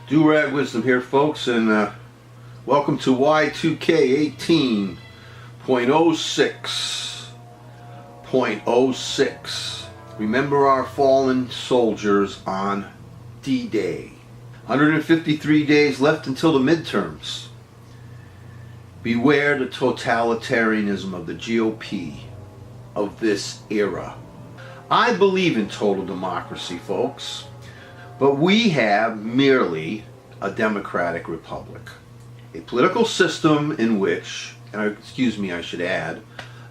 Do-Rag Wisdom here, folks, and welcome to Y2K 18.06. Remember our fallen soldiers on D-Day. 153 days left until the midterms. Beware the totalitarianism of the GOP of this era. I believe in total democracy, folks. But we have merely a democratic republic. A political system in which, and excuse me, I should add,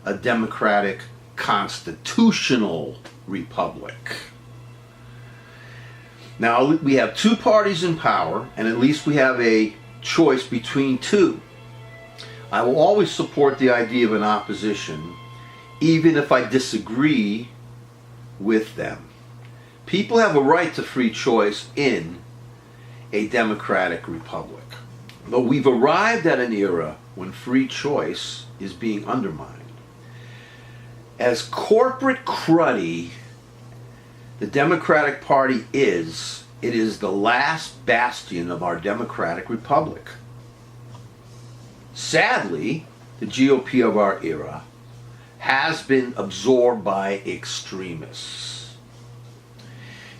a democratic constitutional republic. Now, we have two parties in power, and at least we have a choice between two. I will always support the idea of an opposition, even if I disagree with them. People have a right to free choice in a democratic republic. But we've arrived at an era when free choice is being undermined. As corporate cruddy the Democratic Party is, it is the last bastion of our democratic republic. Sadly, the GOP of our era has been absorbed by extremists.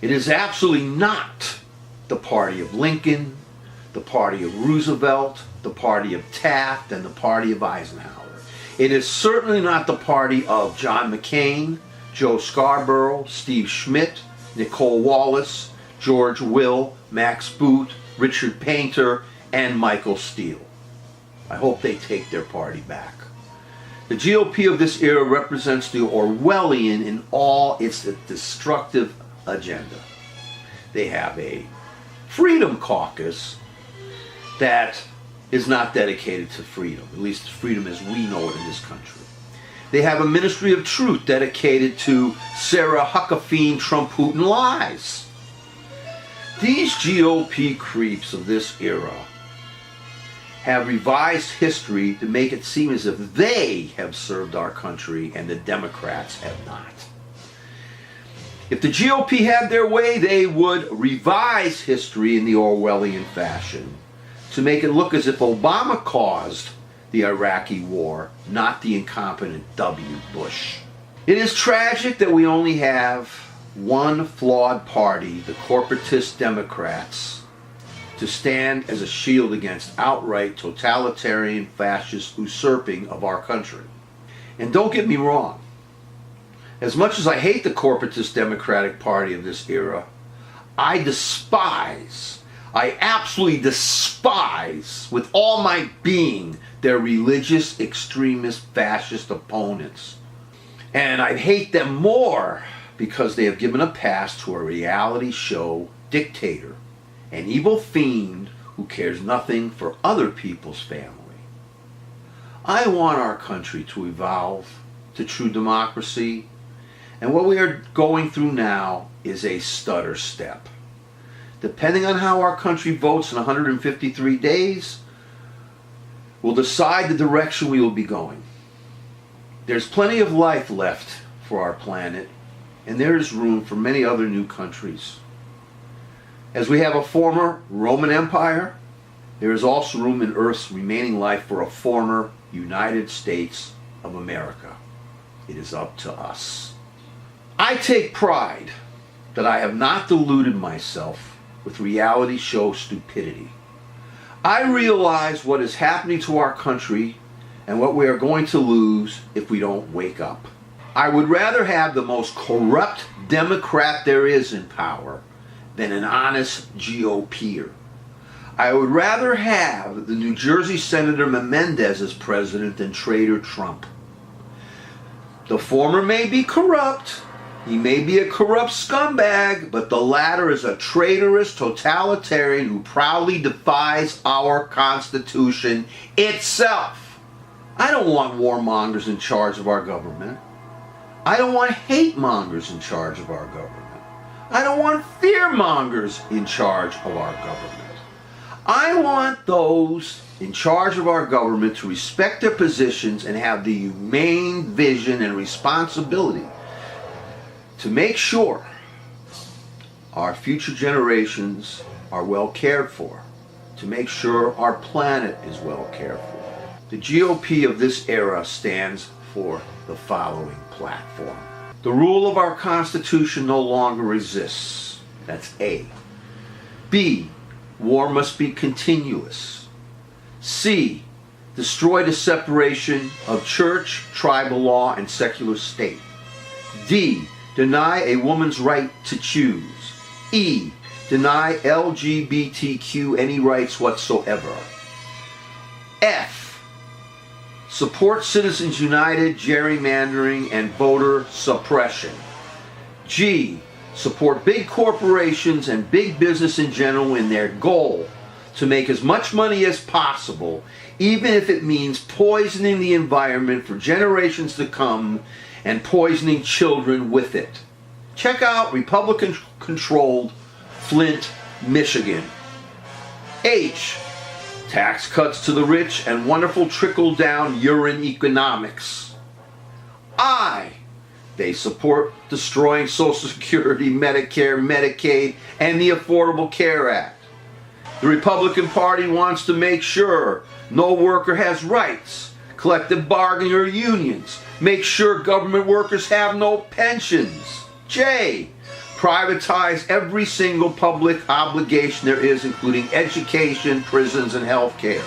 It is absolutely not the party of Lincoln, the party of Roosevelt, the party of Taft, and the party of Eisenhower. It is certainly not the party of John McCain, Joe Scarborough, Steve Schmidt, Nicole Wallace, George Will, Max Boot, Richard Painter, and Michael Steele. I hope they take their party back. The GOP of this era represents the Orwellian in all its destructive agenda. They have a freedom caucus that is not dedicated to freedom, at least freedom as we know it in this country. They have a ministry of truth dedicated to Sarah Huckabee Trump Putin lies. These GOP creeps of this era have revised history to make it seem as if they have served our country and the Democrats have not. If the GOP had their way, they would revise history in the Orwellian fashion to make it look as if Obama caused the Iraqi war, not the incompetent W. Bush. It is tragic that we only have one flawed party, the corporatist Democrats, to stand as a shield against outright totalitarian fascist usurping of our country. And don't get me wrong, as much as I hate the corporatist Democratic Party of this era, I absolutely despise with all my being their religious, extremist, fascist opponents. And I hate them more because they have given a pass to a reality show dictator, an evil fiend who cares nothing for other people's family. I want our country to evolve to true democracy, and what we are going through now is a stutter step. Depending on how our country votes in 153 days, will decide the direction we will be going. There's plenty of life left for our planet, and there is room for many other new countries. As we have a former Roman Empire, there is also room in Earth's remaining life for a former United States of America. It is up to us. I take pride that I have not deluded myself with reality show stupidity. I realize what is happening to our country and what we are going to lose if we don't wake up. I would rather have the most corrupt Democrat there is in power than an honest GOPer. I would rather have the New Jersey Senator Menendez as president than traitor Trump. The former may be corrupt, he may be a corrupt scumbag, but the latter is a traitorous totalitarian who proudly defies our Constitution itself. I don't want warmongers in charge of our government. I don't want hate mongers in charge of our government. I don't want fear mongers in charge of our government. I want those in charge of our government to respect their positions and have the humane vision and responsibility to make sure our future generations are well cared for, to make sure our planet is well cared for. The GOP of this era stands for the following platform. The rule of our Constitution no longer exists. That's A. B. War must be continuous. C. Destroy the separation of church, tribal law, and secular state. D. Deny a woman's right to choose. E. Deny LGBTQ any rights whatsoever. F. Support Citizens United, gerrymandering, and voter suppression. G. Support big corporations and big business in general in their goal to make as much money as possible, even if it means poisoning the environment for generations to come and poisoning children with it. Check out Republican-controlled Flint, Michigan. H. Tax cuts to the rich and wonderful trickle-down urine economics. I. They support destroying Social Security, Medicare, Medicaid, and the Affordable Care Act. The Republican Party wants to make sure no worker has rights, collective bargaining or unions, make sure government workers have no pensions. J. Privatize every single public obligation there is, including education, prisons, and health care.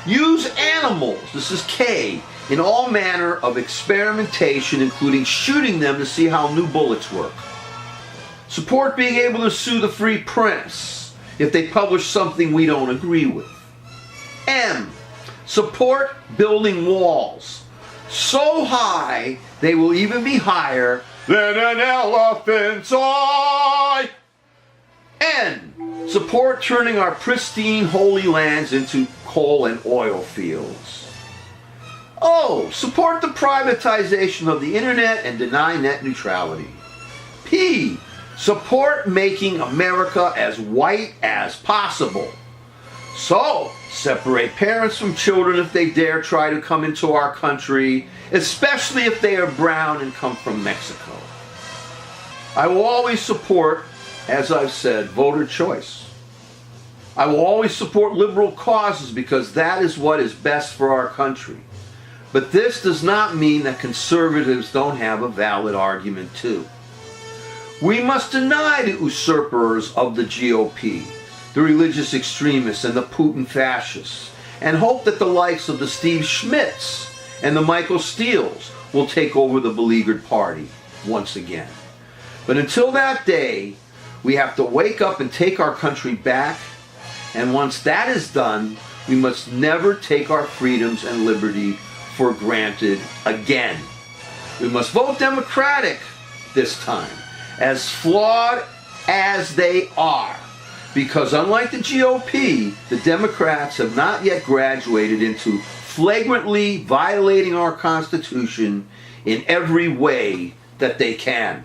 Use animals, this is K, in all manner of experimentation, including shooting them to see how new bullets work. Support being able to sue the free press if they publish something we don't agree with. M. Support building walls so high they will even be higher than an elephant's eye. N. Support turning our pristine holy lands into coal and oil fields. O. Support the privatization of the internet and deny net neutrality. P. Support making America as white as possible. So, separate parents from children if they dare try to come into our country, especially if they are brown and come from Mexico. I will always support, as I've said, voter choice. I will always support liberal causes because that is what is best for our country. But this does not mean that conservatives don't have a valid argument too. We must deny the usurpers of the GOP, the religious extremists and the Putin fascists, and hope that the likes of the Steve Schmitz and the Michael Steeles will take over the beleaguered party once again. But until that day, we have to wake up and take our country back, and once that is done, we must never take our freedoms and liberty for granted again. We must vote Democratic this time, as flawed as they are. Because unlike the GOP, the Democrats have not yet graduated into flagrantly violating our Constitution in every way that they can.